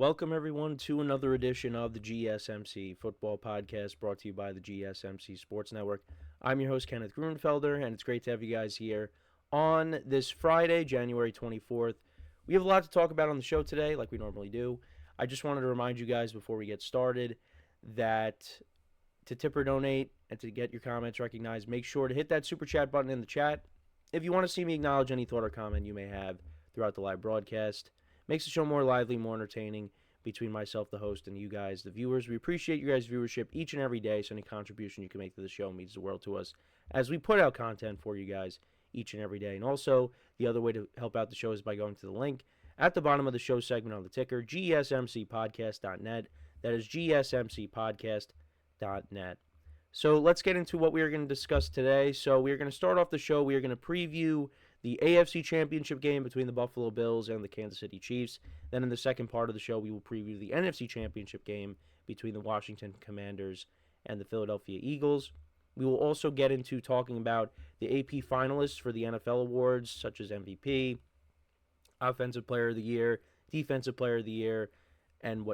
Welcome, everyone, to another edition of the GSMC Football Podcast brought to you by the GSMC Sports Network. I'm your host, Kenneth Grunfelder, and it's great to have you guys here on this Friday, January 24th. We have a lot to talk about on the show today, like we normally do. I just wanted to remind you guys before we get started that to tip or donate and to get your comments recognized, make sure to hit that super chat button in the chat. If you want to see me acknowledge any thought or comment you may have throughout the live broadcast, makes the show more lively, more entertaining between myself, the host, and you guys, the viewers. We appreciate you guys' viewership each and every day, so any contribution you can make to the show means the world to us as we put out content for you guys each and every day. And also, the other way to help out the show is by going to the link at the bottom of the show segment on the ticker, GSMCPodcast.net. That is GSMCPodcast.net. So let's get into what we are going to discuss today. So we are going to start off the show. We are going to preview the AFC Championship game between the Buffalo Bills and the Kansas City Chiefs. Then in the second part of the show, we will preview the NFC Championship game between the Washington Commanders and the Philadelphia Eagles. We will also get into talking about the AP finalists for the NFL awards, such as MVP, Offensive Player of the Year, Defensive Player of the Year, and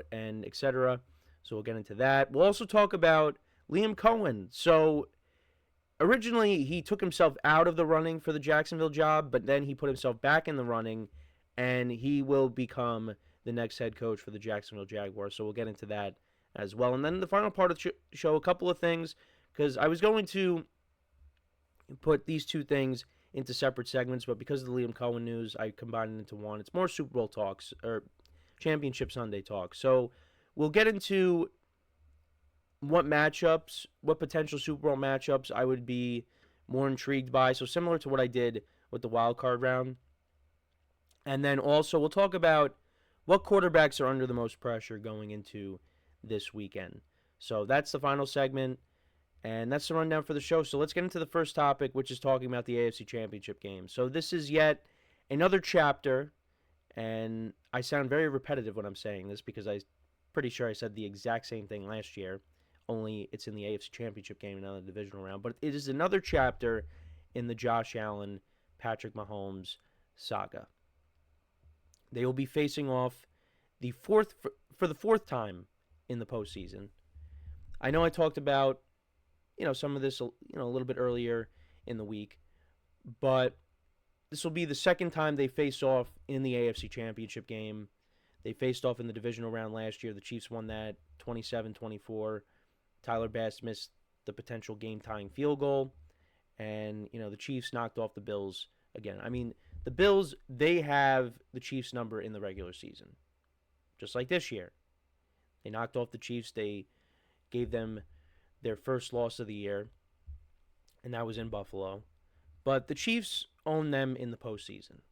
etc. So we'll get into that. We'll also talk about Liam Cohen. So originally, he took himself out of the running for the Jacksonville job, but then he put himself back in the running, and he will become the next head coach for the Jacksonville Jaguars. So we'll get into that as well. And then in the final part of the show, a couple of things, because I was going to put these two things into separate segments, but because of the Liam Cohen news, I combined it into one. It's more Super Bowl talks, or Championship Sunday talk. So we'll get into what potential Super Bowl matchups I would be more intrigued by. So similar to what I did with the wild card round. And then also we'll talk about what quarterbacks are under the most pressure going into this weekend. So that's the final segment, and that's the rundown for the show. So let's get into the first topic, which is talking about the AFC Championship game. So this is yet another chapter, and I sound very repetitive when I'm saying this because I'm pretty sure I said the exact same thing last year, only it's in the AFC Championship game and not the divisional round. But it is another chapter in the Josh Allen, Patrick Mahomes saga. They will be facing off for the fourth time in the postseason. I know I talked about some of this a little bit earlier in the week, but this will be the second time they face off in the AFC Championship game. They faced off in the divisional round last year. The Chiefs won that 27-24. Tyler Bass missed the potential game-tying field goal, and the Chiefs knocked off the Bills again. I mean, the Bills, they have the Chiefs' number in the regular season, just like this year. They knocked off the Chiefs. They gave them their first loss of the year, and that was in Buffalo. But the Chiefs own them in the postseason.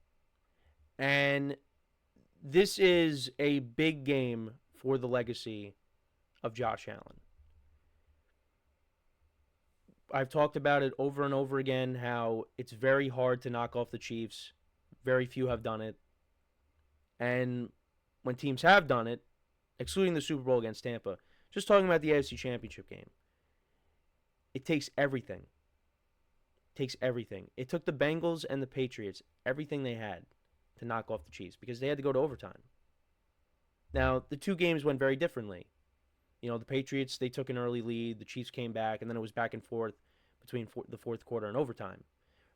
And this is a big game for the legacy of Josh Allen. I've talked about it over and over again, how it's very hard to knock off the Chiefs. Very few have done it. And when teams have done it, excluding the Super Bowl against Tampa, just talking about the AFC Championship game, it takes everything. It takes everything. It took the Bengals and the Patriots, everything they had, to knock off the Chiefs because they had to go to overtime. Now, the two games went very differently. The Patriots, they took an early lead. The Chiefs came back, and then it was back and forth between the fourth quarter and overtime.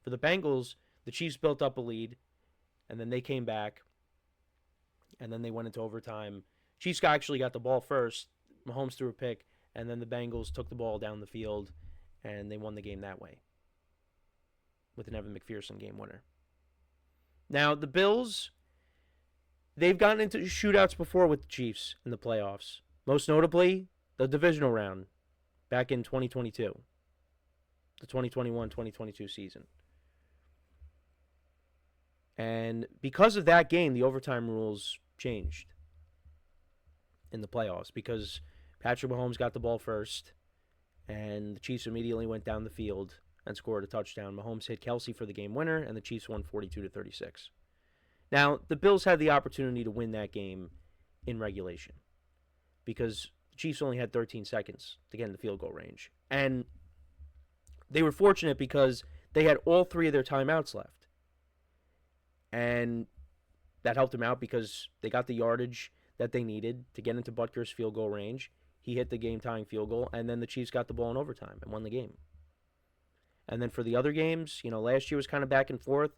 For the Bengals, the Chiefs built up a lead, and then they came back, and then they went into overtime. Chiefs actually got the ball first. Mahomes threw a pick, and then the Bengals took the ball down the field, and they won the game that way with an Evan McPherson game winner. Now, the Bills, they've gotten into shootouts before with the Chiefs in the playoffs. Most notably, the divisional round back in 2022, the 2021-2022 season. And because of that game, the overtime rules changed in the playoffs because Patrick Mahomes got the ball first, and the Chiefs immediately went down the field and scored a touchdown. Mahomes hit Kelsey for the game winner, and the Chiefs won 42-36. Now, the Bills had the opportunity to win that game in regulation because the Chiefs only had 13 seconds to get in the field goal range. And they were fortunate because they had all three of their timeouts left. And that helped them out because they got the yardage. that they needed to get into Butker's field goal range. He hit the game-tying field goal, and then the Chiefs got the ball in overtime and won the game. And then for the other games, last year was kind of back and forth.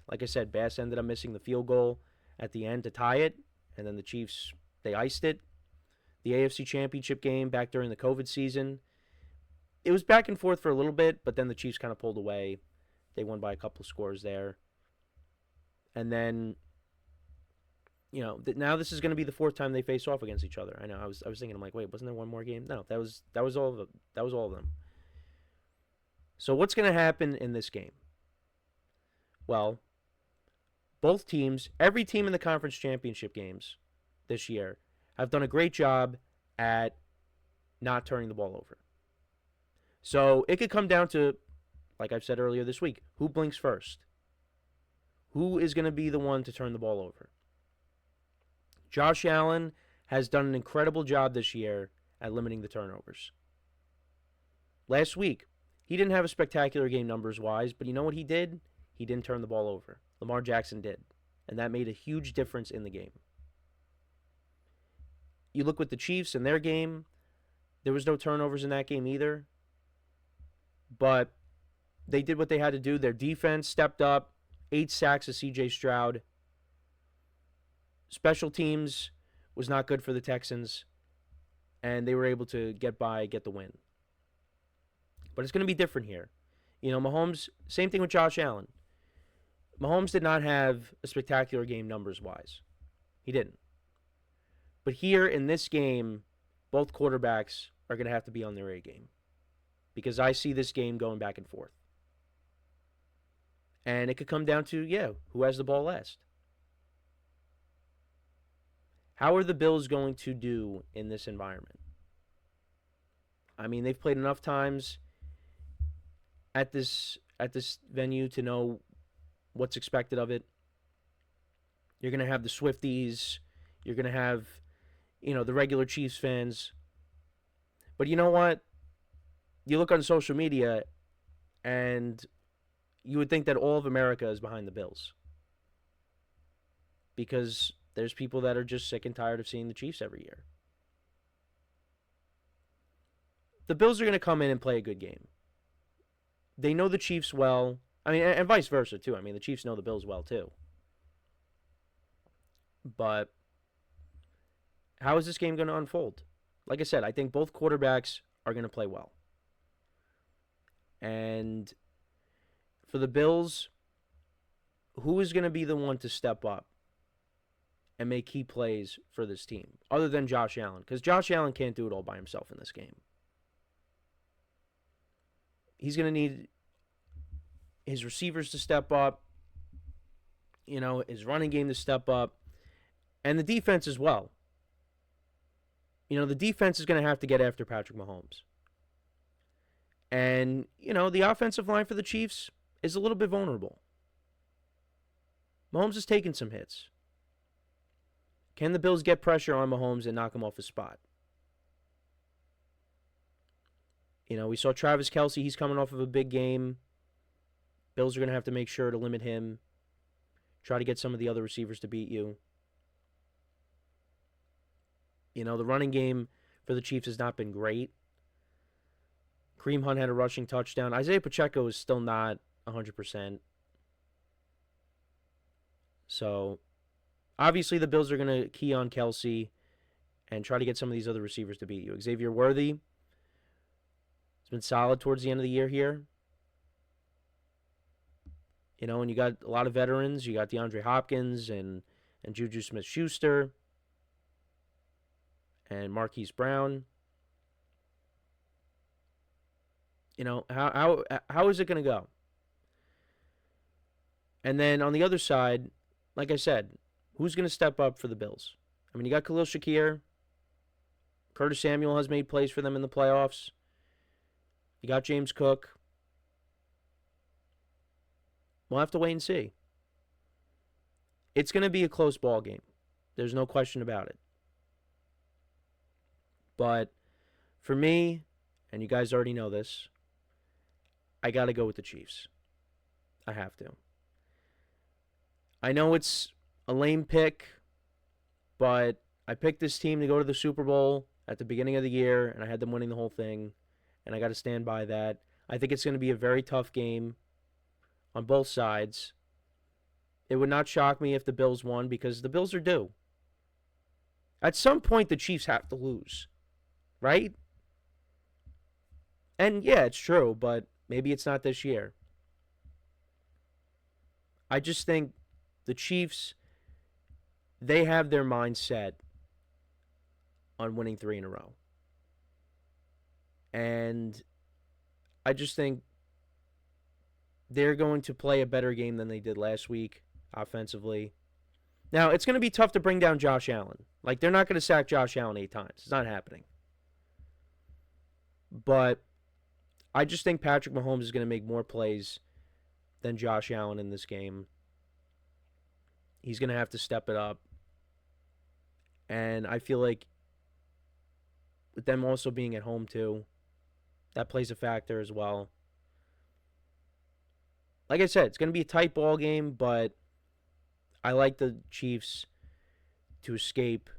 Like I said, Bass ended up missing the field goal at the end to tie it, and then the Chiefs, they iced it. The AFC Championship game back during the COVID season, it was back and forth for a little bit, but then the Chiefs kind of pulled away. They won by a couple of scores there. And then, now this is going to be the fourth time they face off against each other. I know. I was thinking, I'm like, wait, wasn't there one more game? No, that was all of them. That was all of them. So what's going to happen in this game? Well, both teams, every team in the conference championship games this year, have done a great job at not turning the ball over. So it could come down to, like I've said earlier this week, who blinks first? Who is going to be the one to turn the ball over? Josh Allen has done an incredible job this year at limiting the turnovers. Last week, he didn't have a spectacular game numbers-wise, but you know what he did? He didn't turn the ball over. Lamar Jackson did, and that made a huge difference in the game. You look with the Chiefs in their game, there was no turnovers in that game either, but they did what they had to do. Their defense stepped up, 8 sacks of C.J. Stroud. Special teams was not good for the Texans, and they were able to get the win. But it's going to be different here. Mahomes, same thing with Josh Allen. Mahomes did not have a spectacular game numbers-wise. He didn't. But here in this game, both quarterbacks are going to have to be on their A game, because I see this game going back and forth. And it could come down to, who has the ball last. How are the Bills going to do in this environment? I mean, they've played enough times at this venue to know what's expected of it. You're going to have the Swifties. You're going to have, the regular Chiefs fans. But you know what? You look on social media, and you would think that all of America is behind the Bills, because there's people that are just sick and tired of seeing the Chiefs every year. The Bills are going to come in and play a good game. They know the Chiefs well. I mean, and vice versa, too. I mean, the Chiefs know the Bills well, too. But how is this game going to unfold? Like I said, I think both quarterbacks are going to play well. And for the Bills, who is going to be the one to step up and make key plays for this team, other than Josh Allen? Because Josh Allen can't do it all by himself in this game. He's going to need his receivers to step up, his running game to step up, and the defense as well. The defense is going to have to get after Patrick Mahomes. And, the offensive line for the Chiefs is a little bit vulnerable. Mahomes has taken some hits. Can the Bills get pressure on Mahomes and knock him off his spot? We saw Travis Kelce. He's coming off of a big game. Bills are going to have to make sure to limit him. Try to get some of the other receivers to beat you. The running game for the Chiefs has not been great. Kareem Hunt had a rushing touchdown. Isaiah Pacheco is still not 100%. So, obviously, the Bills are going to key on Kelce and try to get some of these other receivers to beat you. Xavier Worthy has been solid towards the end of the year here. And you got a lot of veterans. You got DeAndre Hopkins and Juju Smith-Schuster and Marquise Brown. How is it going to go? And then on the other side, like I said, who's going to step up for the Bills? I mean, you got Khalil Shakir. Curtis Samuel has made plays for them in the playoffs. You got James Cook. We'll have to wait and see. It's going to be a close ball game. There's no question about it. But for me, and you guys already know this, I got to go with the Chiefs. I have to. I know it's a lame pick, but I picked this team to go to the Super Bowl at the beginning of the year, and I had them winning the whole thing, and I got to stand by that. I think it's going to be a very tough game on both sides. It would not shock me if the Bills won because the Bills are due. At some point, the Chiefs have to lose, right? And yeah, it's true, but maybe it's not this year. I just think the Chiefs, they have their mind set on winning 3 in a row. And I just think they're going to play a better game than they did last week offensively. Now, it's going to be tough to bring down Josh Allen. Like, they're not going to sack Josh Allen 8 times. It's not happening. But I just think Patrick Mahomes is going to make more plays than Josh Allen in this game. He's going to have to step it up. And I feel like with them also being at home too, that plays a factor as well. Like I said, it's going to be a tight ball game, but I like the Chiefs to escape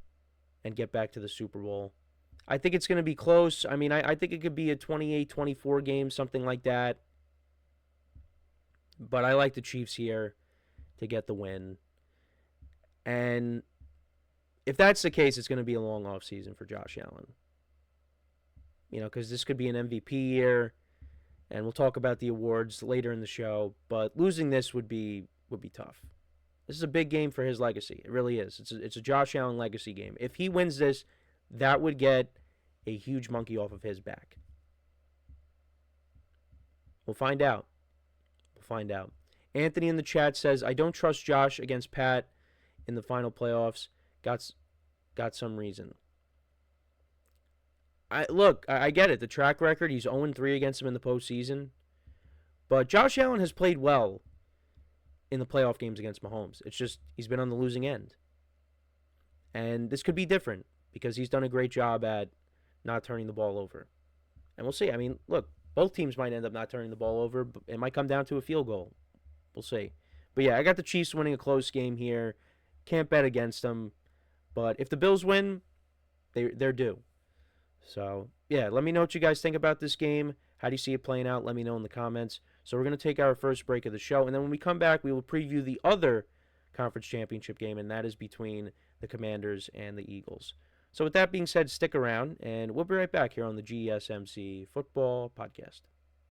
and get back to the Super Bowl. I think it's going to be close. I mean, I think it could be a 28-24 game, something like that. But I like the Chiefs here to get the win. And if that's the case, it's going to be a long offseason for Josh Allen. You know, because this could be an MVP year, and we'll talk about the awards later in the show. But losing this would be tough. This is a big game for his legacy. It really is. It's a Josh Allen legacy game. If he wins this, that would get a huge monkey off of his back. We'll find out. Anthony in the chat says, I don't trust Josh against Pat in the final playoffs. Got some reason. I get it. The track record, he's 0-3 against him in the postseason. But Josh Allen has played well in the playoff games against Mahomes. It's just he's been on the losing end. And this could be different because he's done a great job at not turning the ball over. And we'll see. I mean, look, both teams might end up not turning the ball over. But it might come down to a field goal. We'll see. But yeah, I got the Chiefs winning a close game here. Can't bet against them. But if the Bills win, they're due. So, yeah, let me know what you guys think about this game. How do you see it playing out? Let me know in the comments. So we're going to take our first break of the show. And then when we come back, we will preview the other conference championship game, and that is between the Commanders and the Eagles. So with that being said, stick around, and we'll be right back here on the GSMC Football Podcast.